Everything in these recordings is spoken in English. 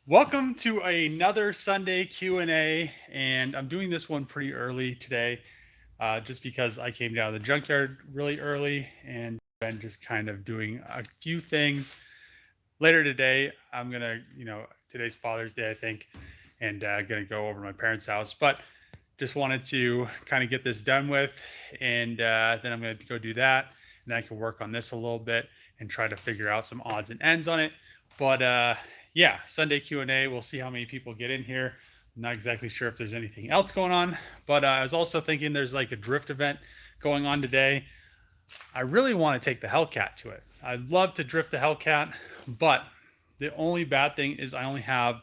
Welcome to another Sunday Q&A, and I'm doing this one pretty early today, just because I came down to the junkyard really early and been just kind of doing a few things. Later today, I'm gonna, today's Father's Day, I think, and gonna go over to my parents' house. But just wanted to kind of get this done with, and then I'm gonna go do that, and then I can work on this a little bit and try to figure out some odds and ends on it. But yeah, Sunday Q&A. We'll see how many people get in here. I'm not exactly sure if there's anything else going on, but I was also thinking there's like a drift event going on today. I really want to take the Hellcat to it. I'd love to drift the Hellcat, but the only bad thing is I only have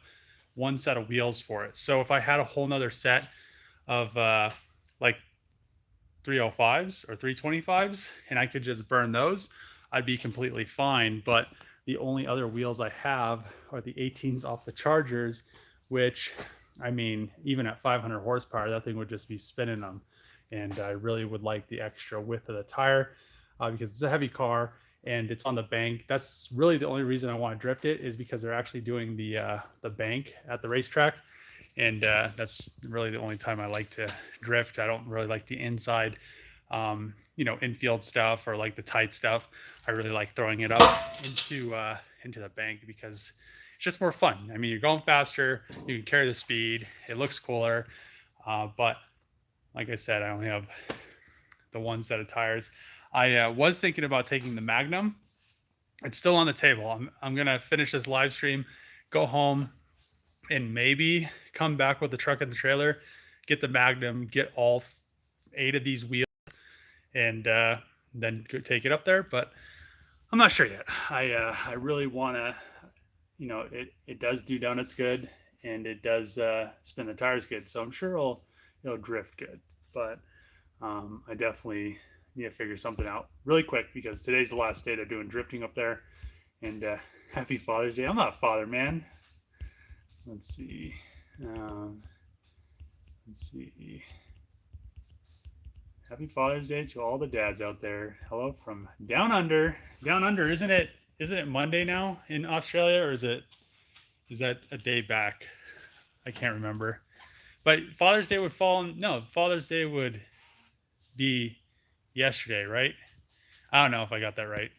one set of wheels for it. So if I had a whole nother set of like 305s or 325s and I could just burn those, I'd be completely fine. But the only other wheels I have are the 18s off the Chargers, which, I mean, even at 500 horsepower, that thing would just be spinning them. And I really would like the extra width of the tire because it's a heavy car and it's on the bank. That's really the only reason I want to drift it, is because they're actually doing the bank at the racetrack. And that's really the only time I like to drift. I don't really like the inside, infield stuff or like the tight stuff. I really like throwing it up into the bank because it's just more fun. I mean, you're going faster, you can carry the speed, it looks cooler. But like I said, I only have the one set of tires. I was thinking about taking the Magnum. It's still on the table. I'm gonna finish this live stream, go home, and maybe come back with the truck and the trailer, get the Magnum, get all 8 of these wheels, and then take it up there. But I'm not sure yet. I really want to, it does do donuts good, and it does spin the tires good. So I'm sure it'll drift good. But I definitely need to figure something out really quick because today's the last day they're doing drifting up there. And happy Father's Day. I'm not a father, man. Let's see. Um, let's see. Happy Father's Day to all the dads out there. Hello from down under. Down under, isn't it? Isn't it Monday now in Australia, or is that a day back? I can't remember. But Father's Day would fall on, no, Father's Day would be yesterday, right? I don't know if I got that right.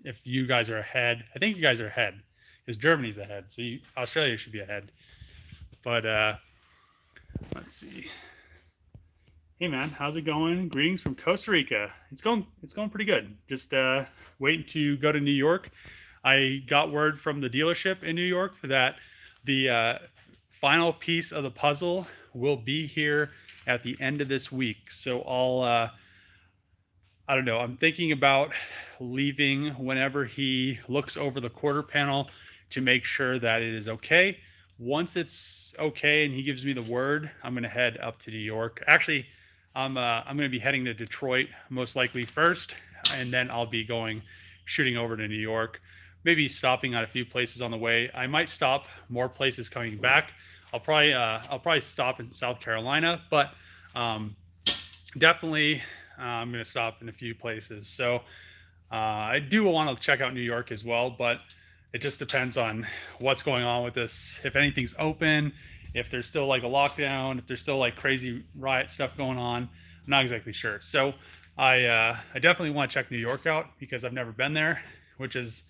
If you guys are ahead, I think you guys are ahead because Germany's ahead, so Australia should be ahead. But let's see. Hey man, how's it going? Greetings from Costa Rica. It's going pretty good. Just waiting to go to New York. I got word from the dealership in New York that the final piece of the puzzle will be here at the end of this week. So I don't know. I'm thinking about leaving whenever he looks over the quarter panel to make sure that it is okay. Once it's okay and he gives me the word, I'm going to head up to New York. Actually, I'm going to be heading to Detroit most likely first, and then I'll be shooting over to New York, maybe stopping at a few places on the way. I might stop more places coming back. I'll probably stop in South Carolina, but definitely I'm going to stop in a few places. So I do want to check out New York as well, but it just depends on what's going on with this. If anything's open, if there's still like a lockdown, if there's still like crazy riot stuff going on, I'm not exactly sure. So I definitely want to check New York out because I've never been there, which is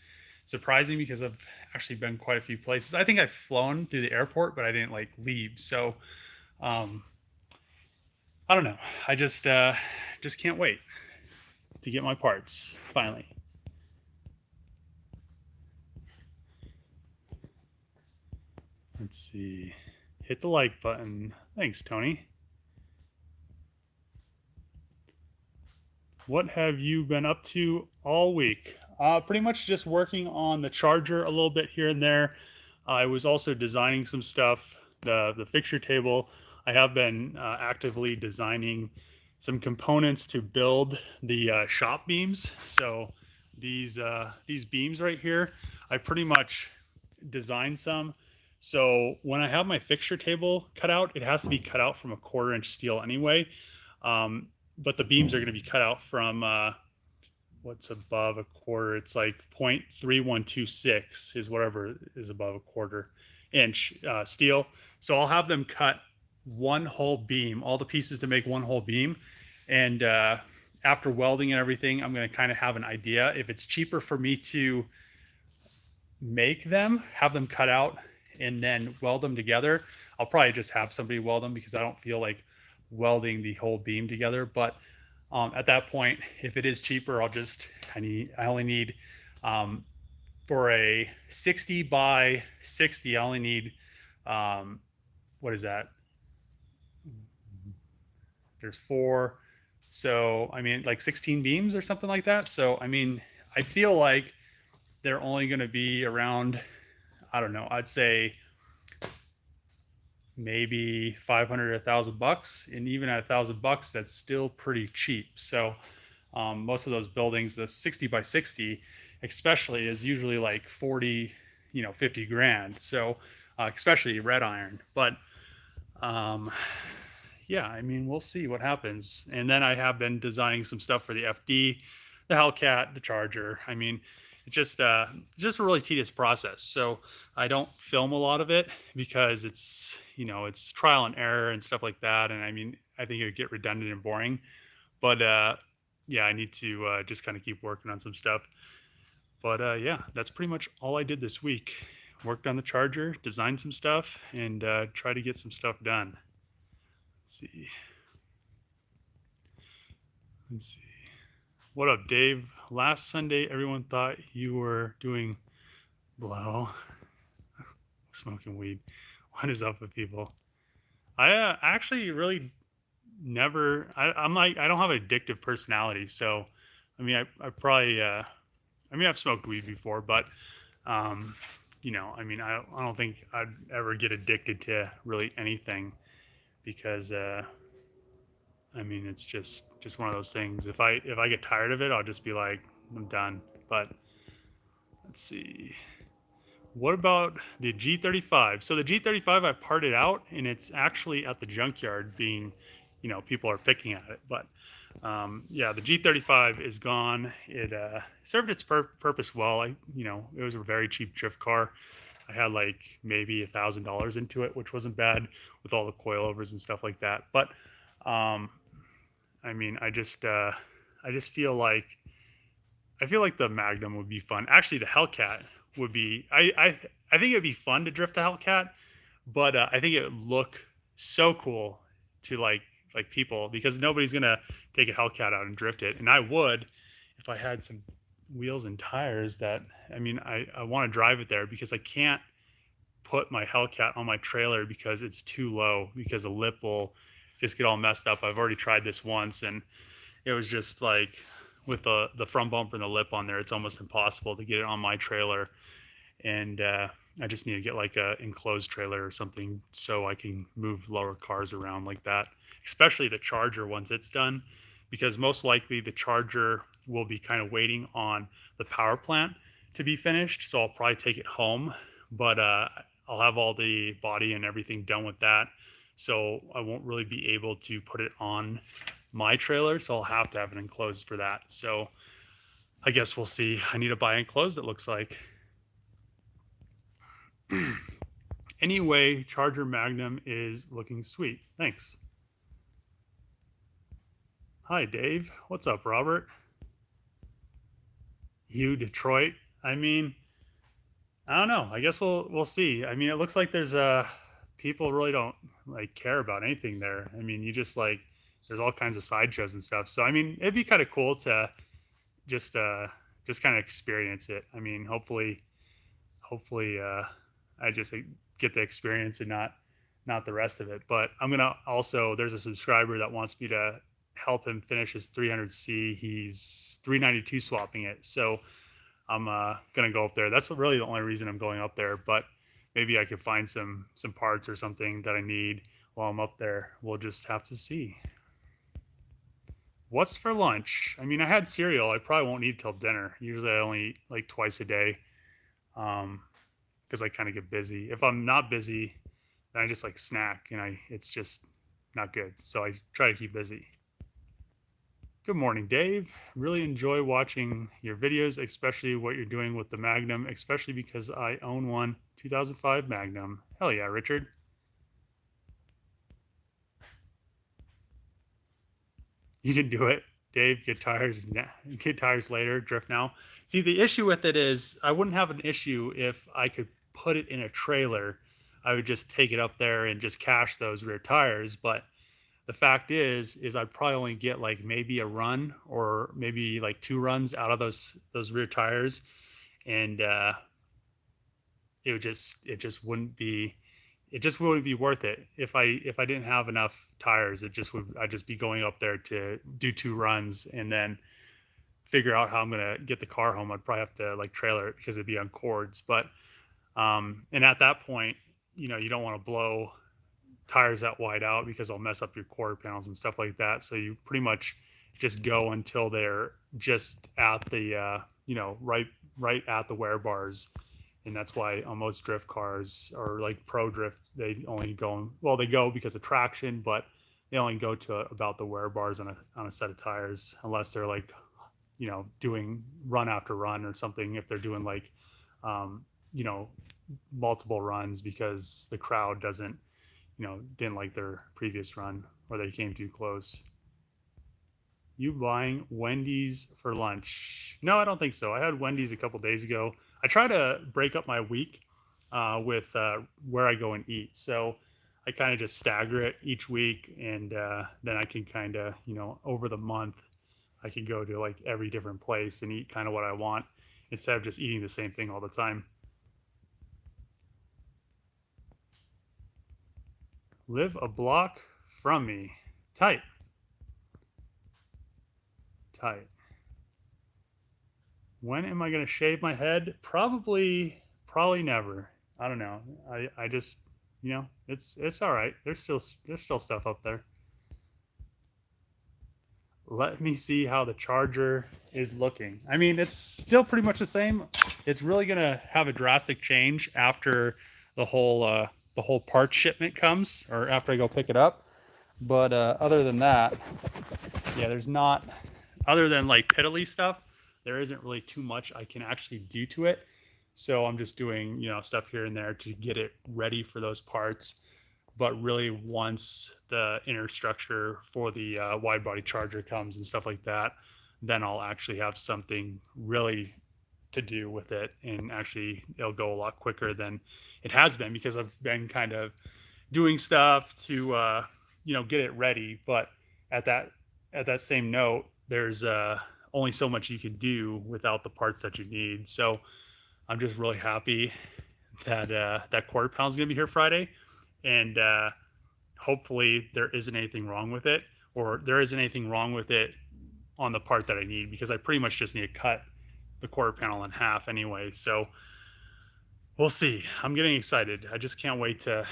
surprising because I've actually been quite a few places. I think I've flown through the airport, but I didn't like leave. So I don't know. I just can't wait to get my parts finally. Let's see. Hit the like button. Thanks, Tony. What have you been up to all week? Pretty much just working on the charger a little bit here and there. I was also designing some stuff, the fixture table. I have been actively designing some components to build the shop beams. So these beams right here, I pretty much designed some. So when I have my fixture table cut out, it has to be cut out from a 1/4 inch steel anyway. But the beams are going to be cut out from what's above a quarter. It's like 0.3126 is whatever is above a quarter inch steel. So I'll have them cut one whole beam, all the pieces to make one whole beam. And after welding and everything, I'm going to kind of have an idea if it's cheaper for me to make them, have them cut out, and then weld them together. I'll probably just have somebody weld them because I don't feel like welding the whole beam together. But at that point, if it is cheaper, I only need for a 60 by 60, I only need what is that? There's four. So I mean like 16 beams or something like that. So I mean, I feel like they're only going to be around, I don't know, I'd say maybe 500, $1,000, and even at $1,000, that's still pretty cheap. So most of those buildings, the 60 by 60, especially, is usually like 40, 50 grand. So especially red iron. But yeah, I mean, we'll see what happens. And then I have been designing some stuff for the FD, the Hellcat, the Charger. I mean, it's just a really tedious process. So I don't film a lot of it because it's trial and error and stuff like that. And I mean, I think it would get redundant and boring. But yeah, I need to just kind of keep working on some stuff. But yeah, that's pretty much all I did this week. Worked on the Charger, designed some stuff, and try to get some stuff done. Let's see. What up, Dave? Last Sunday, everyone thought you were doing blow, smoking weed. What is up with people? I actually really never. I'm like, I don't have an addictive personality, so I mean, I probably. I mean, I've smoked weed before, but I mean, I don't think I'd ever get addicted to really anything because I mean, it's just one of those things. If I get tired of it, I'll just be like, I'm done. But let's see. What about the G35? So the G35 I parted out, and it's actually at the junkyard being, people are picking at it. But yeah, the G35 is gone. It served its purpose well. It was a very cheap drift car. I had like maybe $1,000 into it, which wasn't bad with all the coilovers and stuff like that. But I mean, I just feel like the Magnum would be fun. Actually, the Hellcat would be. I think it'd be fun to drift the Hellcat, but I think it would look so cool to like people because nobody's gonna take a Hellcat out and drift it, and I would if I had some wheels and tires. That I mean, I want to drive it there because I can't put my Hellcat on my trailer because it's too low because the lip will just get all messed up. I've already tried this once, and it was just like with the front bumper and the lip on there, it's almost impossible to get it on my trailer. And I just need to get like a enclosed trailer or something so I can move lower cars around like that, especially the Charger once it's done, because most likely the Charger will be kind of waiting on the power plant to be finished. So I'll probably take it home, but I'll have all the body and everything done with that. So I won't really be able to put it on my trailer. So I'll have to have it enclosed for that. So I guess we'll see. I need to buy enclosed, it looks like. Anyway, Charger Magnum is looking sweet. Thanks. Hi, Dave. What's up, Robert? You, Detroit? I mean, I don't know. I guess we'll see. I mean, it looks like there's people really don't like care about anything there. I mean, you just like there's all kinds of sideshows and stuff. So I mean, it'd be kind of cool to just kind of experience it. I mean, hopefully I just get the experience and not the rest of it. But I'm gonna also there's a subscriber that wants me to help him finish his 300C. He's 392 swapping it. So I'm gonna go up there. That's really the only reason I'm going up there. But maybe I could find some parts or something that I need while I'm up there. We'll just have to see. What's for lunch? I mean, I had cereal. I probably won't eat till dinner. Usually I only eat like twice a day because I kind of get busy. If I'm not busy, then I just like snack and it's just not good. So I try to keep busy. Good morning, Dave. Really enjoy watching your videos, especially what you're doing with the Magnum, especially because I own one 2005 Magnum. Hell yeah, Richard. You can do it, Dave. Get tires later. Drift now. See, the issue with it is I wouldn't have an issue if I could put it in a trailer. I would just take it up there and just cache those rear tires. But the fact is I'd probably only get like maybe a run or maybe like 2 runs out of those rear tires, and it just wouldn't be worth it if I didn't have enough tires. I'd just be going up there to do 2 runs and then figure out how I'm gonna get the car home. I'd probably have to like trailer it because it'd be on cords. But and at that point, you don't want to blow tires that wide out because I'll mess up your quarter panels and stuff like that. So you pretty much just go until they're just at the right at the wear bars. And that's why on most drift cars or like pro drift, they only they go because of traction, but they only go to about the wear bars on a set of tires, unless they're like doing run after run or something. If they're doing like you know multiple runs because the crowd didn't like their previous run or they came too close. You buying Wendy's for lunch? No, I don't think so. I had Wendy's a couple days ago. I try to break up my week with where I go and eat. So I kind of just stagger it each week, and then I can kind of, over the month, I can go to like every different place and eat kind of what I want instead of just eating the same thing all the time. Live a block from me. Tight. When am I going to shave my head? Probably never. I don't know. I just, it's all right. There's still stuff up there. Let me see how the Charger is looking. I mean, it's still pretty much the same. It's really going to have a drastic change after the whole part shipment comes, or after I go pick it up. But other than that, yeah, there's not, other than like piddly stuff, there isn't really too much I can actually do to it. So I'm just doing, stuff here and there to get it ready for those parts. But really, once the inner structure for the wide body Charger comes and stuff like that, then I'll actually have something really to do with it. And actually, it'll go a lot quicker than it has been because I've been kind of doing stuff to, get it ready. But at that same note, there's only so much you can do without the parts that you need. So I'm just really happy that that quarter pound is going to be here Friday, and hopefully there isn't anything wrong with it, or there isn't anything wrong with it on the part that I need, because I pretty much just need to cut the quarter panel in half anyway. So we'll see. I'm getting excited. I just can't wait to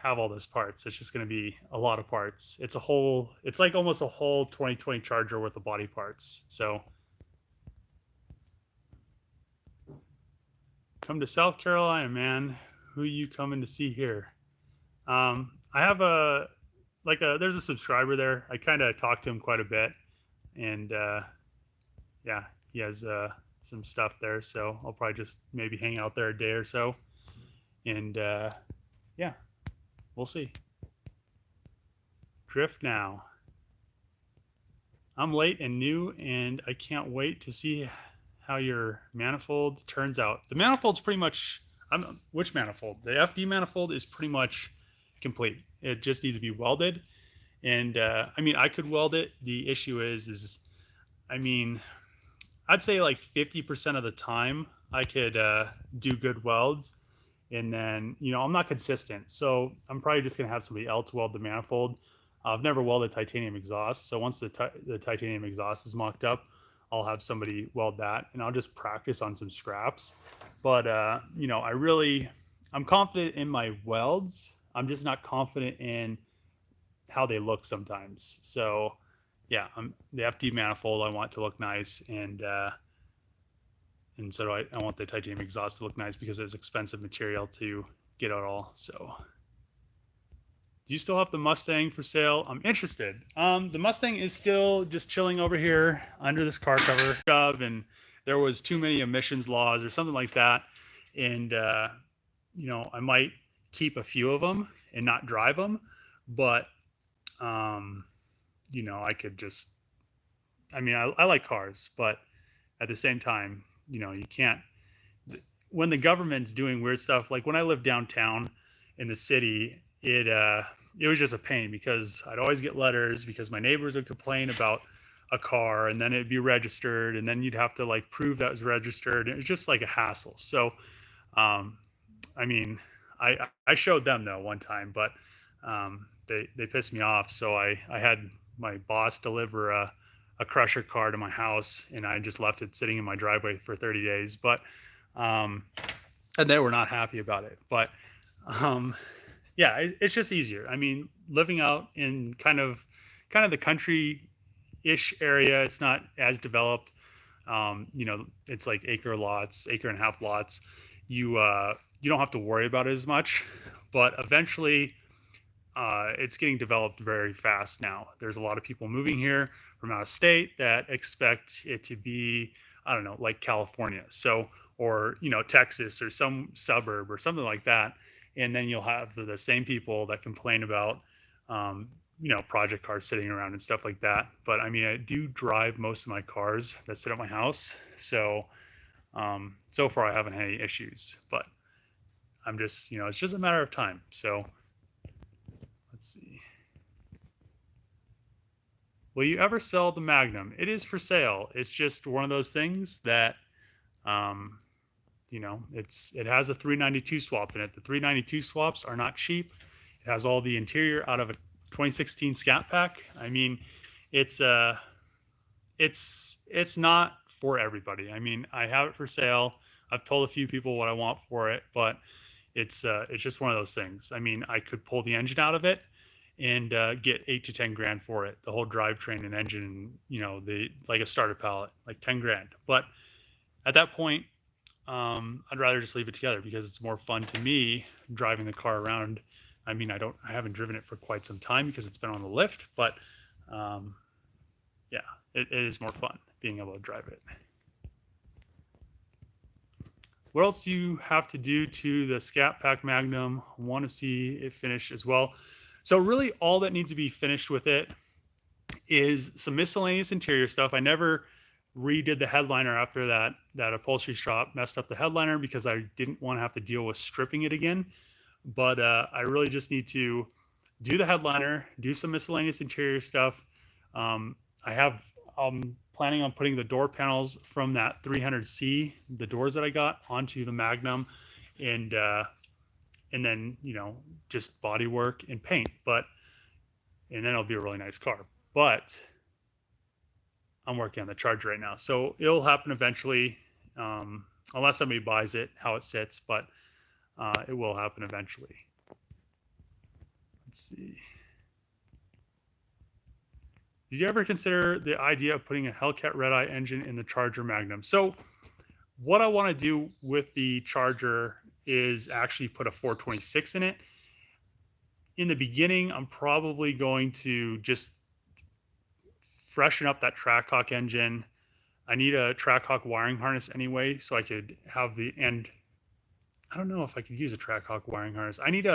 have all those parts. It's just going to be a lot of parts. It's like almost a whole 2020 Charger worth of body parts. So come to South Carolina, man. Who you coming to see here? I have there's a subscriber there. I kind of talk to him quite a bit, and yeah, he has some stuff there. So I'll probably just maybe hang out there a day or so, and yeah. We'll see. Drift now. I'm late and new, and I can't wait to see how your manifold turns out. The manifold's pretty much, which manifold? The FD manifold is pretty much complete. It just needs to be welded. And I mean, I could weld it. The issue is I mean, I'd say like 50% of the time I could do good welds. And then, I'm not consistent. So I'm probably just going to have somebody else weld the manifold. I've never welded titanium exhaust. So once the titanium exhaust is mocked up, I'll have somebody weld that, and I'll just practice on some scraps. But, I'm confident in my welds. I'm just not confident in how they look sometimes. So yeah, the FD manifold, I want to look nice. And so I want the titanium exhaust to look nice because it's expensive material to get out all. So Do you still have the Mustang for sale? I'm interested. The Mustang is still just chilling over here under this car cover, and there was too many emissions laws or something like that, and I might keep a few of them and not drive them, but I could just. I mean, I like cars, but at the same time, you can't. When the government's doing weird stuff, like when I lived downtown in the city, it was just a pain because I'd always get letters because my neighbors would complain about a car, and then it'd be registered, and then you'd have to like prove that it was registered. It was just like a hassle. So, um, I mean, I showed them though one time, but they pissed me off. So I had my boss deliver a crusher car to my house, and I just left it sitting in my driveway for 30 days. But um, and they were not happy about it. But um, yeah, it's just easier. I mean, living out in kind of the country-ish area, it's not as developed. It's like acre and a half lots. You don't have to worry about it as much, but eventually, it's getting developed very fast now. There's a lot of people moving here from out of state that expect it to be, I don't know, like California, or Texas or some suburb or something like that. And then you'll have the same people that complain about, project cars sitting around and stuff like that. But I mean, I do drive most of my cars that sit at my house, so far I haven't had any issues. But I'm just, it's just a matter of time. So let's see. Will you ever sell the Magnum? It is for sale. It's just one of those things that, um, it has a 392 swap in it. The 392 swaps are not cheap. It has all the interior out of a 2016 Scat Pack. I mean, it's it's not for everybody. I mean, I have it for sale. I've told a few people what I want for it, but it's just one of those things. I mean, I could pull the engine out of it and get 8 to 10 grand for it, the whole drivetrain and engine, the like a starter pallet, like 10 grand. But at that point, I'd rather just leave it together because it's more fun to me driving the car around. I mean, I haven't driven it for quite some time because it's been on the lift, but um, yeah, it is more fun being able to drive it. What else do you have to do to the Scat Pack Magnum? Want to see it finished as well. So really all that needs to be finished with it is some miscellaneous interior stuff. I never redid the headliner after that upholstery shop messed up the headliner because I didn't want to have to deal with stripping it again. But I really just need to do the headliner, do some miscellaneous interior stuff. I'm planning on putting the door panels from that 300C, the doors that I got, onto the Magnum, and then just body work and paint. And then it'll be a really nice car. But I'm working on the Charger right now, so it'll happen eventually, unless somebody buys it how it sits. But it will happen eventually. Let's see. Did you ever consider the idea of putting a Hellcat Red Eye engine in the Charger Magnum? So what I want to do with the Charger is actually put a 426 in it. In the beginning, I'm probably going to just freshen up that Trackhawk engine. I need a Trackhawk wiring harness anyway, so I could have and I don't know if I could use a Trackhawk wiring harness. I need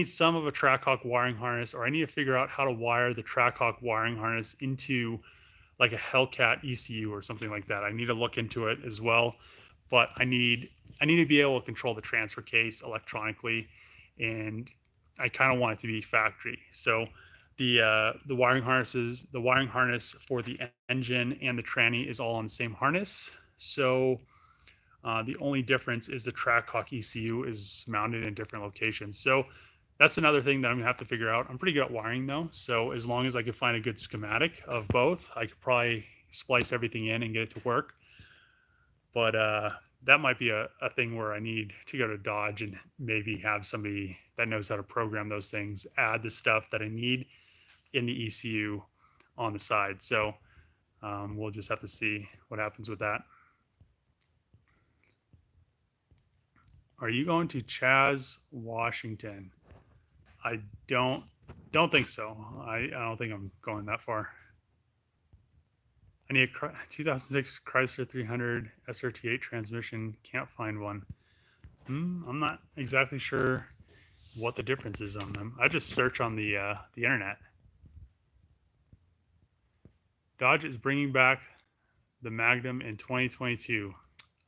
some of a Trackhawk wiring harness, or I need to figure out how to wire the Trackhawk wiring harness into like a Hellcat ECU or something like that. I need to look into it as well, but I need to be able to control the transfer case electronically, and I kind of want it to be factory. So the wiring harness for the engine and the tranny is all on the same harness. So the only difference is the Trackhawk ECU is mounted in different locations. So that's another thing that I'm gonna have to figure out. I'm pretty good at wiring though, so as long as I can find a good schematic of both, I could probably splice everything in and get it to work. But that might be a thing where I need to go to Dodge and maybe have somebody that knows how to program those things add the stuff that I need in the ECU on the side. So we'll just have to see what happens with that. Are you going to Chaz, Washington? I don't think so. I don't think I'm going that far. I need a 2006 Chrysler 300 SRT8 transmission. Can't find one. I'm not exactly sure what the difference is on them. I just search on the internet. Dodge is bringing back the Magnum in 2022.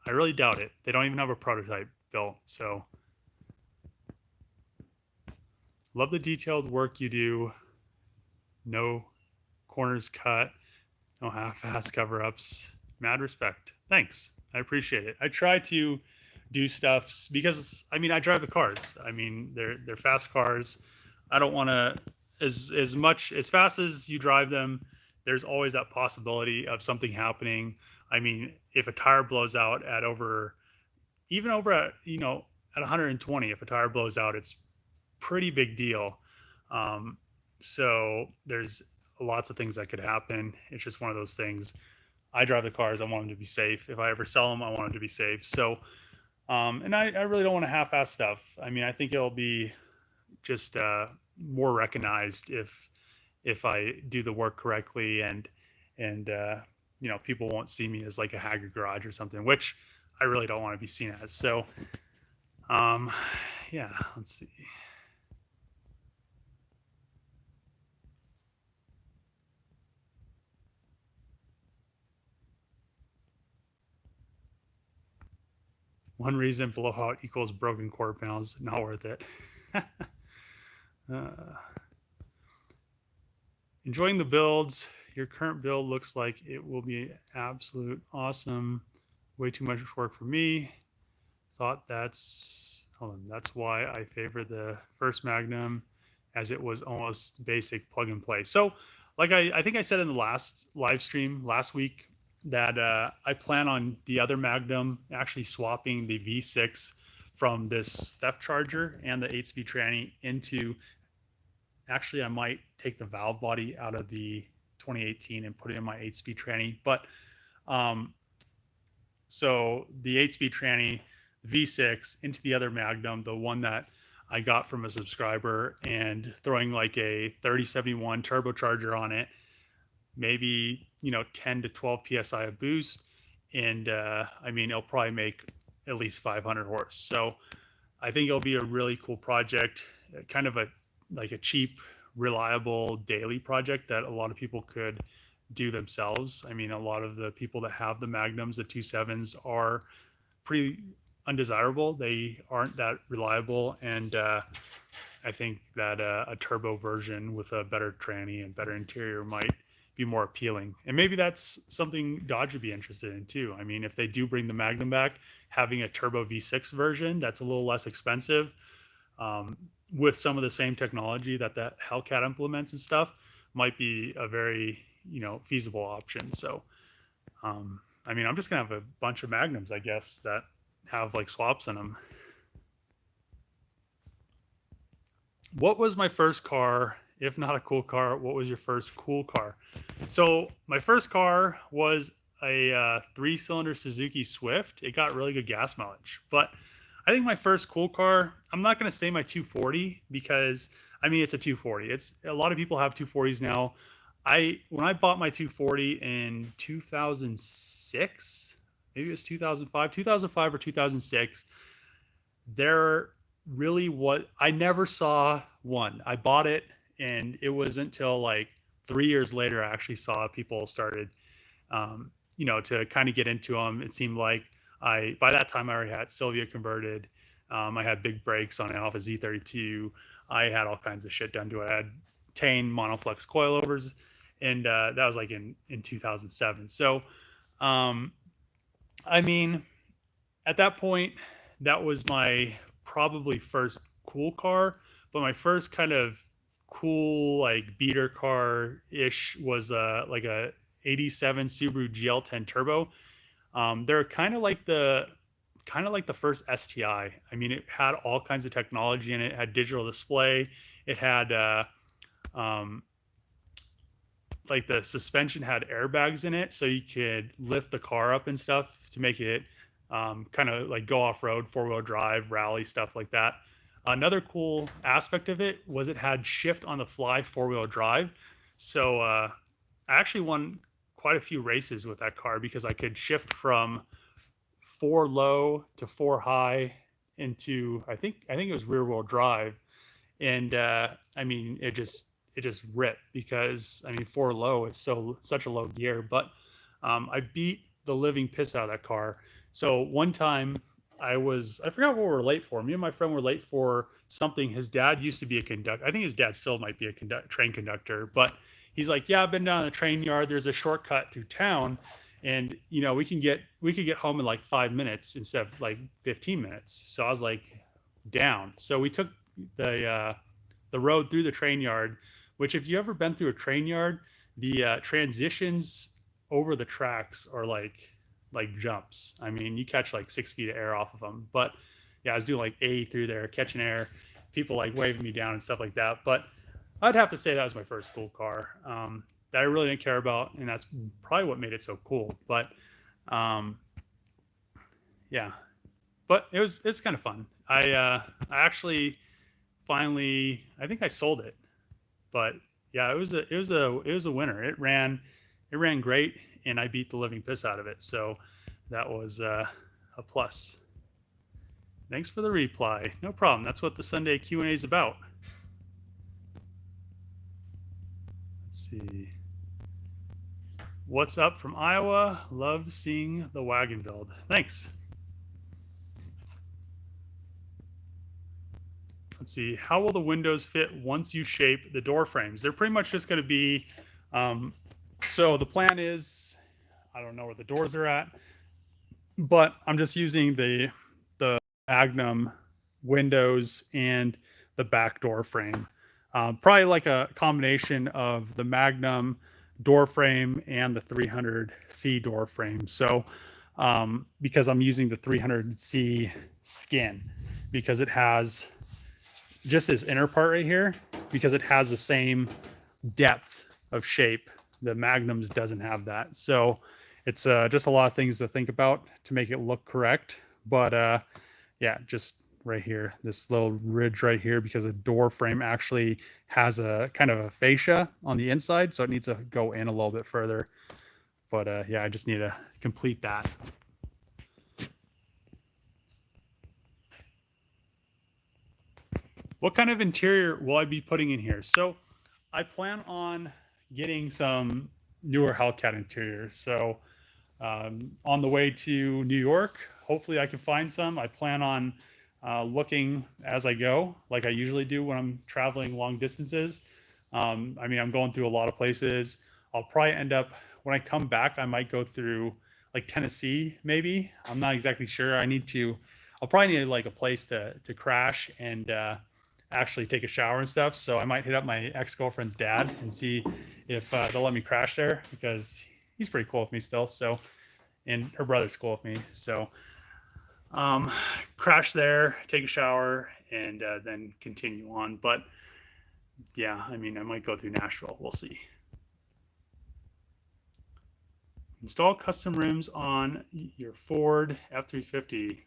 I really doubt it. They don't even have a prototype built. So, love the detailed work you do. No corners cut, no half-ass cover-ups. Mad respect. Thanks. I appreciate it. I try to do stuff because I drive the cars. They're fast cars. I don't want to as fast as you drive them. There's always that possibility of something happening. If a tire blows out at even over at at 120, if a tire blows out, it's pretty big deal. So there's lots of things that could happen. It's just one of those things. I drive the cars. I want them to be safe. If I ever sell them, I want them to be safe. So, and I really don't want to half-ass stuff. I think it'll be just more recognized if I do the work correctly, and people won't see me as like a haggard garage or something, which I really don't want to be seen as. So, yeah, let's see. One reason blowout equals broken quarter panels. Not worth it. Enjoying the builds. Your current build looks like it will be absolute awesome. Way too much work for me. That's why I favor the first Magnum, as it was almost basic plug and play. So, like I think I said in the last live stream last week, that I plan on the other Magnum actually swapping the V6 from this theft charger and the 8-speed tranny into, actually I might take the valve body out of the 2018 and put it in my 8-speed tranny. But so the 8-speed tranny V6 into the other Magnum, the one that I got from a subscriber, and throwing like a 3071 turbocharger on it, maybe 10 to 12 psi of boost, and it'll probably make at least 500 horse. So I think it'll be a really cool project, kind of a cheap, reliable daily project that a lot of people could do themselves. A lot of the people that have the Magnums, the 2.7s, are pretty undesirable. They aren't that reliable, and I think that a turbo version with a better tranny and better interior might be more appealing. And maybe that's something Dodge would be interested in too. If they do bring the Magnum back, having a turbo V6 version that's a little less expensive, with some of the same technology that Hellcat implements and stuff, might be a very feasible option. So I'm just gonna have a bunch of Magnums, I guess, that have like swaps in them. What was my first car? If not a cool car, what was your first cool car? So my first car was a 3-cylinder Suzuki Swift. It got really good gas mileage. But I think my first cool car, I'm not going to say my 240, because it's a 240. It's a lot of people have 240s now. When I bought my 240 in 2006, maybe it was 2005 or 2006, I never saw one. I bought it, and it wasn't until like 3 years later I actually saw people started, to kind of get into them. It seemed like by that time I already had Sylvia converted. I had big brakes on it off a Z32. I had all kinds of shit done to it. I had Tane monoflex coilovers, and that was like in 2007. So, at that point, that was my probably first cool car. But my first kind of cool like beater car ish was like a 87 Subaru GL10 Turbo. They're kind of like the first STI. It had all kinds of technology in it. It had digital display. It had like the suspension had airbags in it, so you could lift the car up and stuff to make it kind of like go off road, 4-wheel drive, rally, stuff like that. Another cool aspect of it was it had shift on the fly 4-wheel drive. So I actually won quite a few races with that car because I could shift from 4 low to 4 high into I think it was rear wheel drive, and I mean it just ripped because I mean 4 low is such a low gear, but I beat the living piss out of that car. So one time I forgot what we were late for. Me and my friend were late for something. His dad used to be a conductor. I think his dad still might be a train conductor, but he's like, yeah, I've been down the train yard. There's a shortcut through town, and we could get home in like 5 minutes instead of like 15 minutes. So I was like, down. So we took the road through the train yard, which if you ever been through a train yard, the transitions over the tracks are like jumps. I mean, you catch like 6 feet of air off of them. But yeah, I was doing like 80 through there, catching air, people like waving me down and stuff like that. But I'd have to say that was my first cool car that I really didn't care about, and that's probably what made it so cool. But um, yeah, but it's kind of fun. I actually finally I think I sold it, but yeah, it was a winner. It ran great, and I beat the living piss out of it. So that was a plus. Thanks for the reply. No problem. That's what the Sunday Q&A is about. Let's see. What's up from Iowa? Love seeing the wagon build. Thanks. Let's see. How will the windows fit once you shape the door frames? They're pretty much just going to be. So the plan is, I don't know where the doors are at, but I'm just using the Magnum windows and the back door frame. Probably like a combination of the Magnum door frame and the 300C door frame. So because I'm using the 300C skin, because it has just this inner part right here, because it has the same depth of shape. The Magnums doesn't have that. So it's just a lot of things to think about to make it look correct. But yeah, just right here, this little ridge right here, because the door frame actually has a kind of a fascia on the inside, so it needs to go in a little bit further. But yeah, I just need to complete that. What kind of interior will I be putting in here? So I plan on getting some newer Hellcat interiors. So on the way to New York, hopefully I can find some. I plan on looking as I go, like I usually do when I'm traveling long distances. I mean, I'm going through a lot of places. I'll probably end up, when I come back, I might go through like Tennessee, maybe. I'm not exactly sure. I'll probably need like a place to crash and actually take a shower and stuff. So I might hit up my ex-girlfriend's dad and see if they'll let me crash there, because he's pretty cool with me still. So, and her brother's cool with me. So crash there, take a shower, and then continue on. But yeah, I mean, I might go through Nashville. We'll see. Install custom rims on your Ford F-350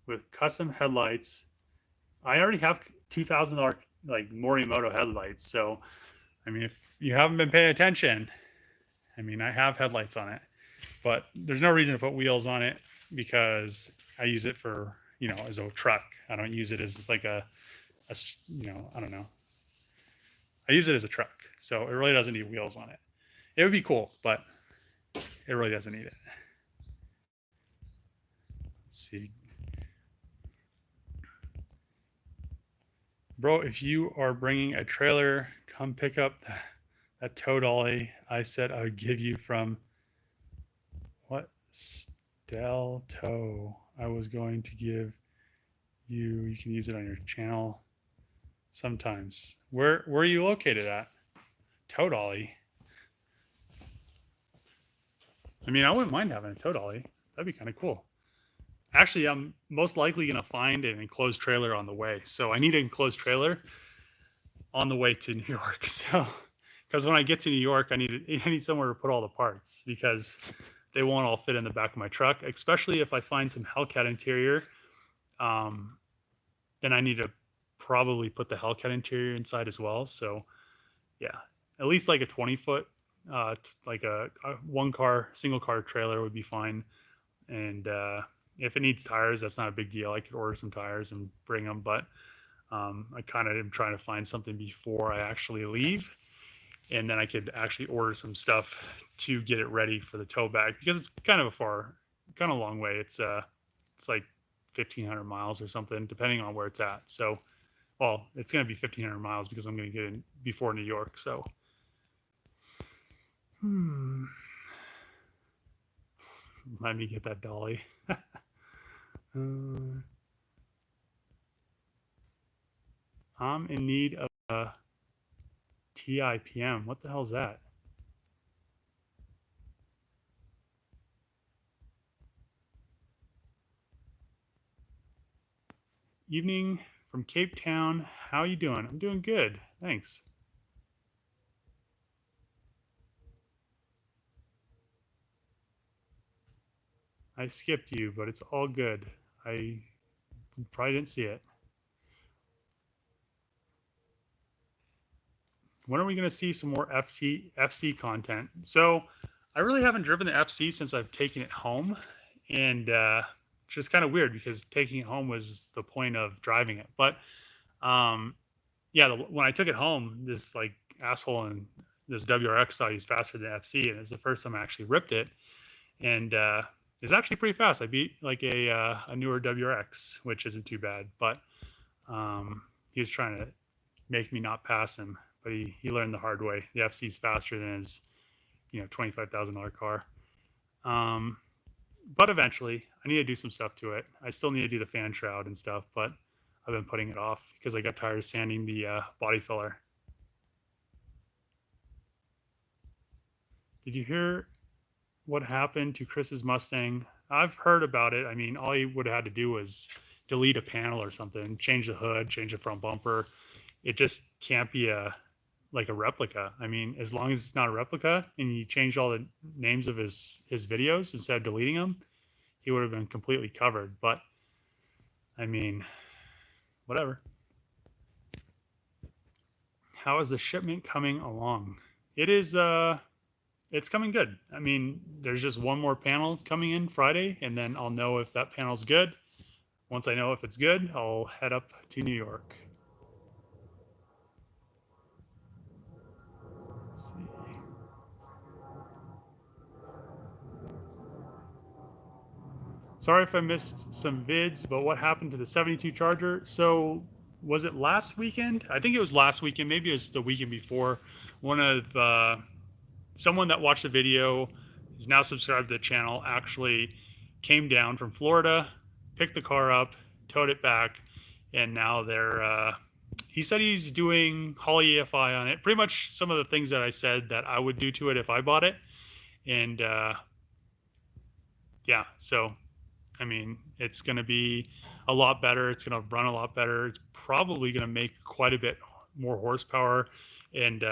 with custom headlights. I already have $2,000 like Morimoto headlights. So, I mean, if you haven't been paying attention, I mean, I have headlights on it, but there's no reason to put wheels on it because I use it for, as a truck. I don't use it as like a I don't know. I use it as a truck. So it really doesn't need wheels on it. It would be cool, but it really doesn't need it. Let's see. Bro, if you are bringing a trailer, come pick up that tow dolly I said I would give you from what? Stel Tow. I was going to give you. You can use it on your channel sometimes. Where are you located at? Tow dolly. I mean, I wouldn't mind having a tow dolly. That'd be kind of cool. Actually, I'm most likely going to find an enclosed trailer on the way. So I need an enclosed trailer on the way to New York. So, because when I get to New York, I need somewhere to put all the parts, because they won't all fit in the back of my truck, especially if I find some Hellcat interior. Then I need to probably put the Hellcat interior inside as well. So yeah, at least like a 20-foot, like a single car trailer would be fine. And if it needs tires, that's not a big deal. I could order some tires and bring them, but I kind of am trying to find something before I actually leave, and then I could actually order some stuff to get it ready for the tow bag, because it's kind of a long way. It's like 1,500 miles or something, depending on where it's at. So, well, it's going to be 1,500 miles because I'm going to get in before New York. So, let me get that dolly. I'm in need of a TIPM. What the hell is that? Evening from Cape Town. How you doing? I'm doing good. Thanks. I skipped you, but it's all good. I probably didn't see it. When are we going to see some more FC content? So I really haven't driven the FC since I've taken it home, and it's just kind of weird because taking it home was the point of driving it. But yeah, when I took it home, this like asshole in this WRX thought he was faster than FC, and it was the first time I actually ripped it, and it's actually pretty fast. I beat like a newer WRX, which isn't too bad, but he was trying to make me not pass him, but he learned the hard way. The FC's faster than his, $25,000 car. But eventually, I need to do some stuff to it. I still need to do the fan shroud and stuff, but I've been putting it off because I got tired of sanding the body filler. Did you hear what happened to Chris's Mustang? I've heard about it. I mean, all he would have had to do was delete a panel or something, change the hood, change the front bumper. It just can't be a replica. I mean, as long as it's not a replica and you changed all the names of his videos instead of deleting them, he would have been completely covered. But I mean, whatever. How is the shipment coming along? It is it's coming good. I mean, there's just one more panel coming in Friday, and then I'll know if that panel's good. Once I know if it's good, I'll head up to New York. Let's see. Sorry if I missed some vids, but what happened to the 72 Charger? So was it last weekend? I think it was last weekend. Maybe it was the weekend before. Someone that watched the video is now subscribed to the channel actually came down from Florida, picked the car up, towed it back, and now he said he's doing Holley EFI on it. Pretty much some of the things that I said that I would do to it if I bought it. And yeah, so I mean, it's going to be a lot better. It's going to run a lot better. It's probably going to make quite a bit more horsepower. And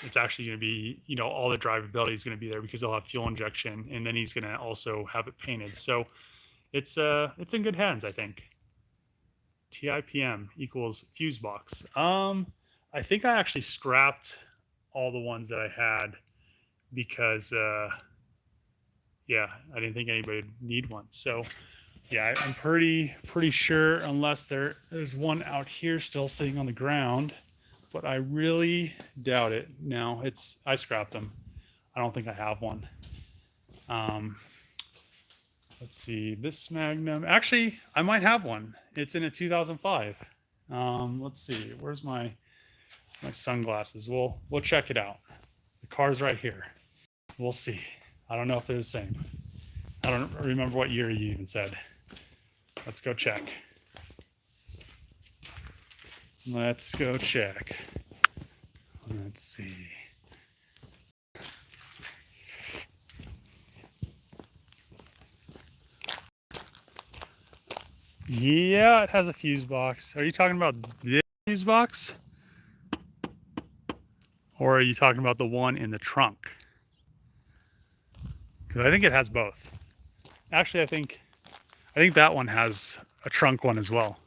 it's actually going to be, all the drivability is going to be there because they'll have fuel injection. And then he's going to also have it painted. So it's in good hands, I think. TIPM equals fuse box. I think I actually scrapped all the ones that I had because, yeah, I didn't think anybody would need one. So yeah, I'm pretty sure, unless there's one out here still sitting on the ground, but I really doubt it. No, I scrapped them. I don't think I have one. Let's see, this Magnum. Actually, I might have one. It's in a 2005. Let's see, where's my sunglasses? We'll check it out. The car's right here. We'll see. I don't know if they're the same. I don't remember what year you even said. Let's go check. Let's go check. Let's see. Yeah, it has a fuse box. Are you talking about this fuse box? Or are you talking about the one in the trunk? Because I think it has both. Actually, I think that one has a trunk one as well.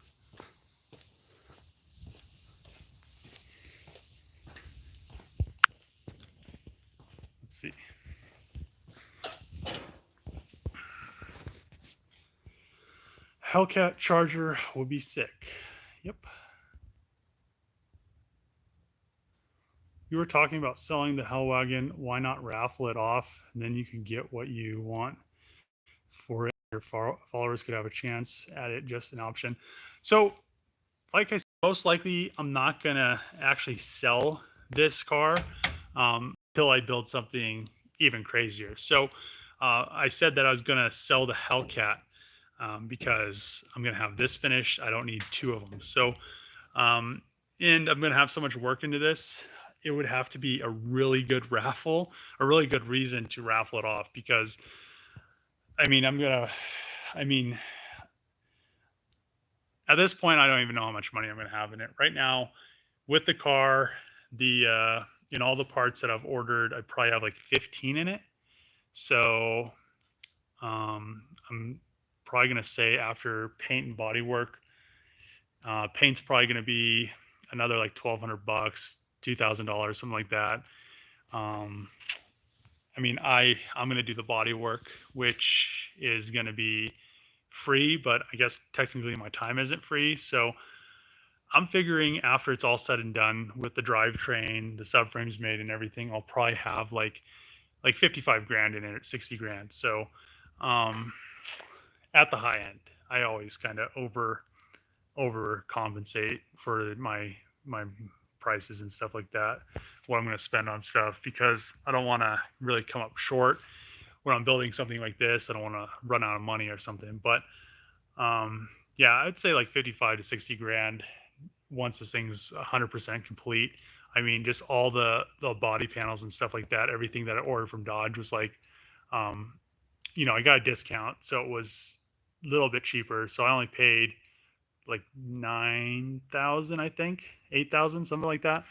see. Hellcat Charger will be sick. Yep. You were talking about selling the Hellwagon. Why not raffle it off? And then you can get what you want for it. Your followers could have a chance at it, just an option. So, like I said, most likely I'm not going to actually sell this car until I build something even crazier. So, I said that I was going to sell the Hellcat because I'm going to have this finished. I don't need two of them. So, and I'm going to have so much work into this. It would have to be a really good raffle, a really good reason to raffle it off because, I mean, at this point, I don't even know how much money I'm going to have in it. Right now, with the car, in all the parts that I've ordered, I probably have like 15 in it. So I'm probably going to say after paint and body work, paint's probably going to be another like $1,200, $2,000, something like that. I mean, I'm going to do the body work, which is going to be free, but I guess technically my time isn't free. So I'm figuring after it's all said and done with the drivetrain, the subframes made and everything, I'll probably have like 55 grand in it, 60 grand. So at the high end, I always kind of overcompensate for my prices and stuff like that, what I'm going to spend on stuff, because I don't want to really come up short when I'm building something like this. I don't want to run out of money or something. But yeah, I'd say like 55 to 60 grand once this thing's 100% complete. I mean, just all the body panels and stuff like that, everything that I ordered from Dodge was like, I got a discount, so it was a little bit cheaper. So I only paid like 9,000, I think, 8,000, something like that.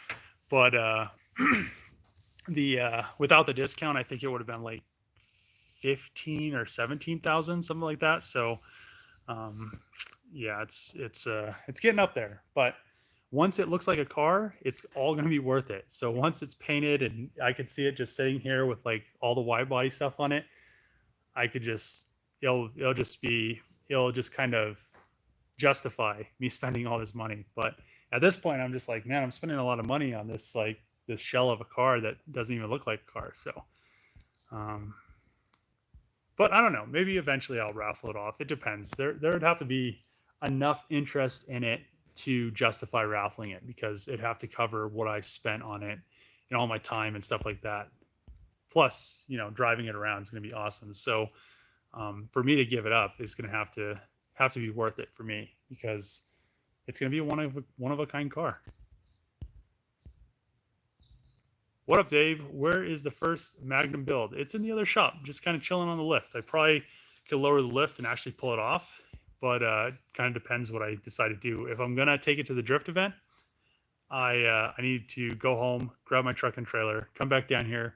But the without the discount, I think it would have been like 15 or 17,000, something like that. So yeah, it's getting up there. But once it looks like a car, it's all going to be worth it. So once it's painted and I could see it just sitting here with like all the wide body stuff on it, I could just it'll just kind of justify me spending all this money. But at this point, I'm just like, man, I'm spending a lot of money on this this shell of a car that doesn't even look like a car. So, but I don't know. Maybe eventually I'll raffle it off. It depends. There would have to be enough interest in it to justify raffling it, because it'd have to cover what I spent on it and all my time and stuff like that. Plus, driving it around is going to be awesome. So for me to give it up is going to have to be worth it for me, because it's going to be one of a kind car. What up, Dave? Where is the first Magnum build? It's in the other shop, just kind of chilling on the lift. I probably could lower the lift and actually pull it off, but kind of depends what I decide to do. If I'm gonna take it to the drift event, I need to go home, grab my truck and trailer, come back down here,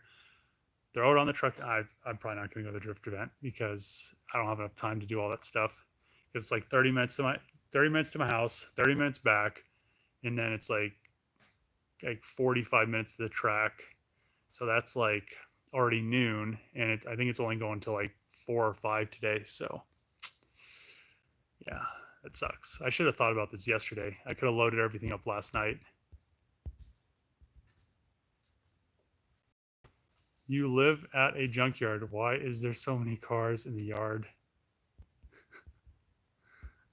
throw it on the truck. I'm probably not gonna go to the drift event because I don't have enough time to do all that stuff. It's like 30 minutes to my house, 30 minutes back, and then it's like 45 minutes to the track. So that's like already noon, and I think it's only going to like 4 or 5 today. So yeah, it sucks. I should have thought about this yesterday. I could have loaded everything up last night. You live at a junkyard. Why is there so many cars in the yard?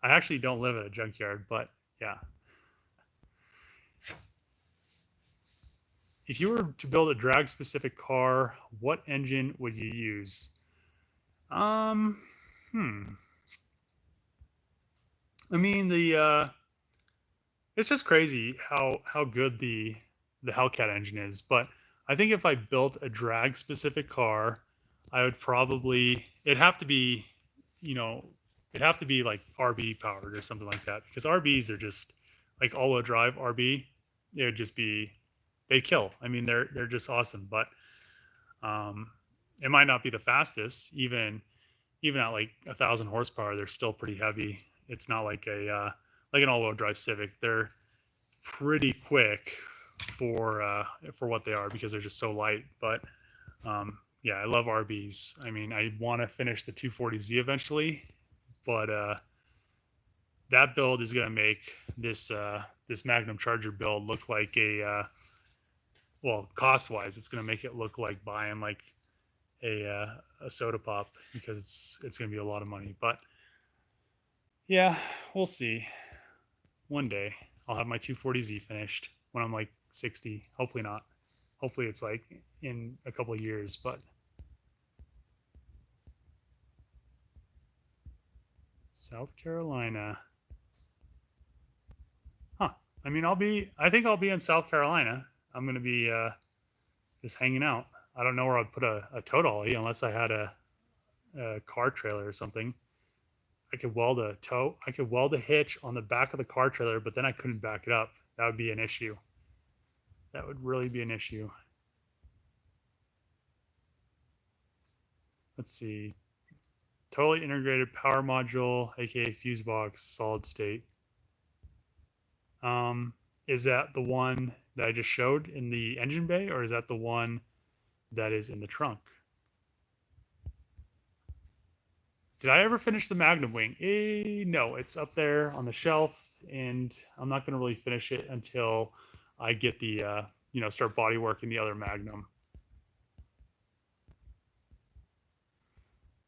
I actually don't live at a junkyard, but yeah. If you were to build a drag specific car, what engine would you use? I mean, it's just crazy how good the Hellcat engine is. But I think if I built a drag specific car, I would probably it'd have to be like RB powered or something like that, because RBs are just like all-wheel drive RB. They would just be they kill. I mean, they're just awesome. But it might not be the fastest, even at like 1,000 horsepower. They're still pretty heavy. It's not like like an all-wheel drive Civic. They're pretty quick for what they are, because they're just so light. But Yeah, I love RBs. I mean, I want to finish the 240Z eventually, but that build is going to make this Magnum Charger build look like well, cost wise, it's going to make it look like buying like a soda pop because it's going to be a lot of money. But yeah, we'll see. One day I'll have my 240Z finished when I'm like 60. Hopefully not. Hopefully it's like in a couple of years. But South Carolina, huh? I mean, I think I'll be in South Carolina. I'm going to be just hanging out. I don't know where I'd put a tow dolly unless I had a car trailer or something. I could weld a hitch on the back of the car trailer, but then I couldn't back it up. That would be an issue. That would really be an issue. Let's see. Totally integrated power module, aka fuse box, solid state. Is that the one that I just showed in the engine bay, or is that the one that is in the trunk? Did I ever finish the Magnum wing? No, it's up there on the shelf, and I'm not going to really finish it until I get the, start body working the other Magnum.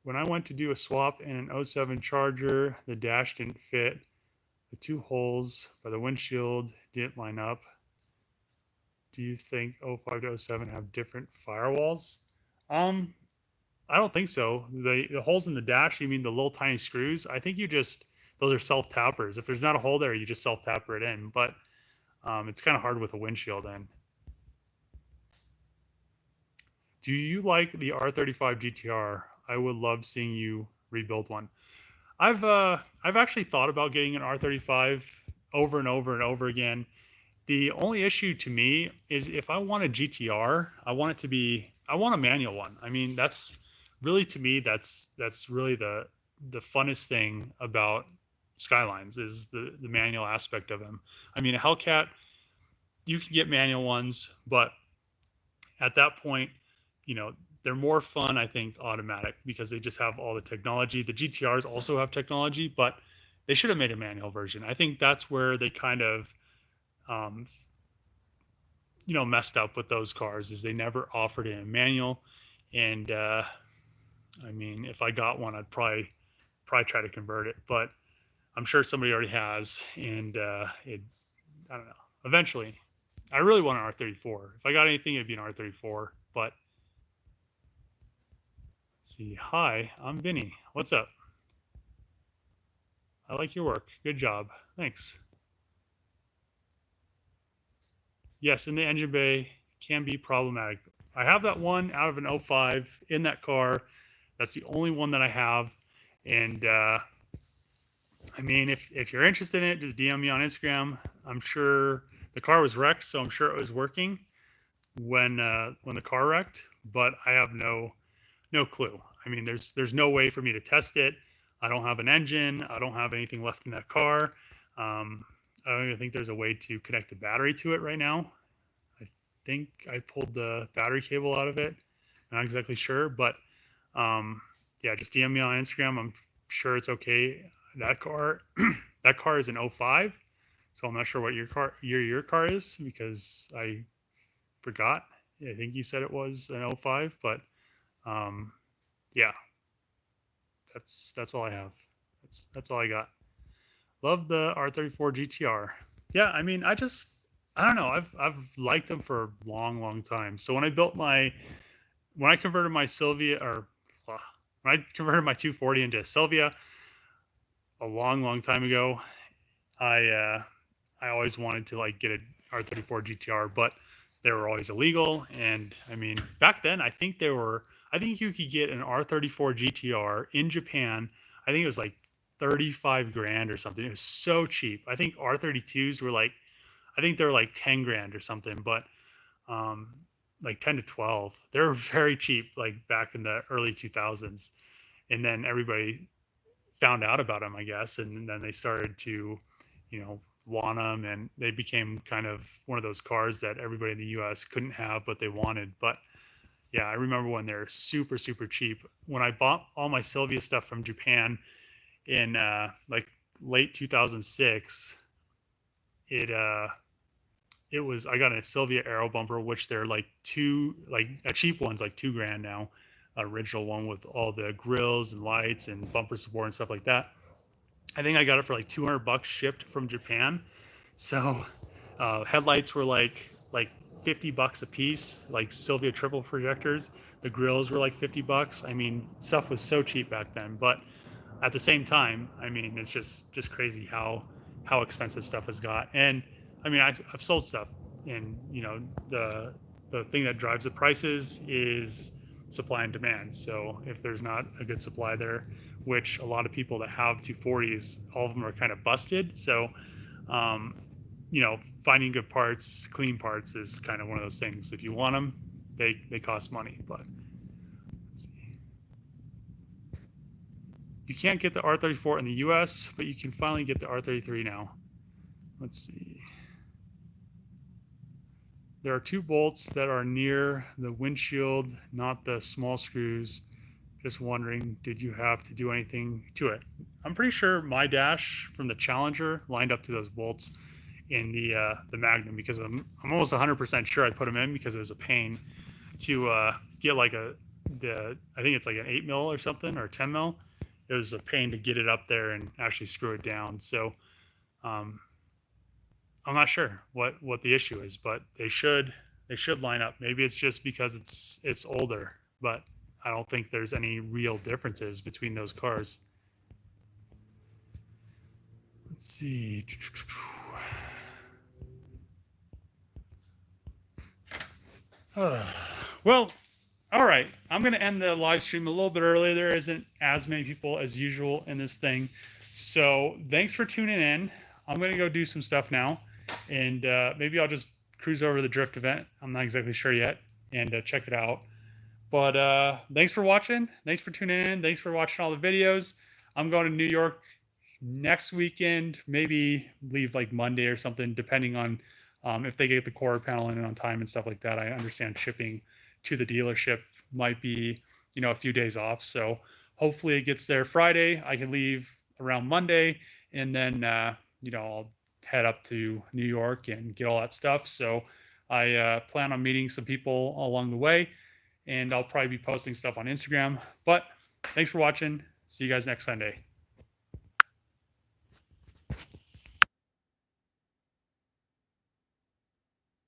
When I went to do a swap in an 07 Charger, the dash didn't fit. The two holes by the windshield didn't line up. Do you think 05 to 07 have different firewalls? Um, I don't think so. The holes in the dash, you mean the little tiny screws? I think those are self tappers. If there's not a hole there, you just self tapper it in. But it's kind of hard with a windshield then. Do you like the R35 GTR? I would love seeing you rebuild one. I've actually thought about getting an R35 over and over and over again. The only issue to me is if I want a GTR, I want a manual one. I mean, that's really to me that's really the funnest thing about Skylines is the manual aspect of them. I mean, a Hellcat, you can get manual ones, but at that point, you know, they're more fun, I think, automatic because they just have all the technology. The GTRs also have technology, but they should have made a manual version. I think that's where they kind of um, messed up with those cars is they never offered in a manual. And I mean, if I got one, I'd probably try to convert it, but I'm sure somebody already has. And I don't know. Eventually, I really want an R34. If I got anything, it'd be an R34. But let's see. Hi, I'm Vinny. What's up? I like your work. Good job. Thanks. Yes, in the engine bay can be problematic. I have that one out of an 05 in that car. That's the only one that I have. And I mean, if you're interested in it, just DM me on Instagram. I'm sure the car was wrecked, so I'm sure it was working when the car wrecked, but I have no clue. I mean, there's no way for me to test it. I don't have an engine. I don't have anything left in that car. I don't even think there's a way to connect a battery to it right now. I think I pulled the battery cable out of it. I'm not exactly sure, but yeah, just DM me on Instagram. I'm sure it's okay. That car, that car is an 05, so I'm not sure what your car is because I forgot. I think you said it was an 05, but yeah, that's all I have. That's all I got. Love the R34 GTR. Yeah, I mean, I don't know. I've liked them for a long time. So when I converted my Sylvia or when I converted my 240 into a Sylvia a long time ago, I always wanted to like get a R34 GTR, but they were always illegal. And I mean, back then, I think you could get an R34 GTR in Japan. I think it was like 35 grand or something. It was so cheap. I think R32s were like, I think they were like 10 grand or something, but um, like 10 to 12. They were very cheap, like back in the early 2000s. And then everybody found out about them, I guess. And then they started to, want them, and they became kind of one of those cars that everybody in the US couldn't have, but they wanted. But Yeah, I remember when they're super, super cheap. When I bought all my Sylvia stuff from Japan in like late 2006, it it was, I got a Sylvia Aero bumper, which they're like like a cheap one's like $2,000 now, original one with all the grills and lights and bumper support and stuff like that. I think I got it for like $200 shipped from Japan. So headlights were like $50 a piece, like Sylvia triple projectors. The grills were like $50. I mean, stuff was so cheap back then. But at the same time, I mean, it's just crazy how expensive stuff has got. And I mean, I've sold stuff, and you know, the thing that drives the prices is supply and demand. So if there's not a good supply there, which a lot of people that have 240s, all of them are kind of busted. So um, you know, finding good parts, clean parts is kind of one of those things. If you want them, they cost money. But let's see. You can't get the R34 in the US, but you can finally get the R33 now. Let's see. There are 2 bolts that are near the windshield, not the small screws. Just wondering, did you have to do anything to it? I'm pretty sure my dash from the Challenger lined up to those bolts in the Magnum, because I'm almost 100% sure I put them in because it was a pain to get like I think it's like an 8 mil or something, or 10 mil. It was a pain to get it up there and actually screw it down. So um, I'm not sure what the issue is, but they should line up. Maybe it's just because it's older, but I don't think there's any real differences between those cars. Let's see. Well, all right. I'm going to end the live stream a little bit early. There isn't as many people as usual in this thing. So thanks for tuning in. I'm going to go do some stuff now. And maybe I'll just cruise over the drift event. I'm not exactly sure yet. And check it out. But thanks for watching. Thanks for tuning in. Thanks for watching all the videos. I'm going to New York next weekend. Maybe leave like Monday or something, depending on if they get the quarter panel in on time and stuff like that. I understand shipping to the dealership might be, you know, a few days off. So hopefully it gets there Friday. I can leave around Monday, and then you know, I'll head up to New York and get all that stuff. So I plan on meeting some people along the way, and I'll probably be posting stuff on Instagram. But thanks for watching. See you guys next Sunday.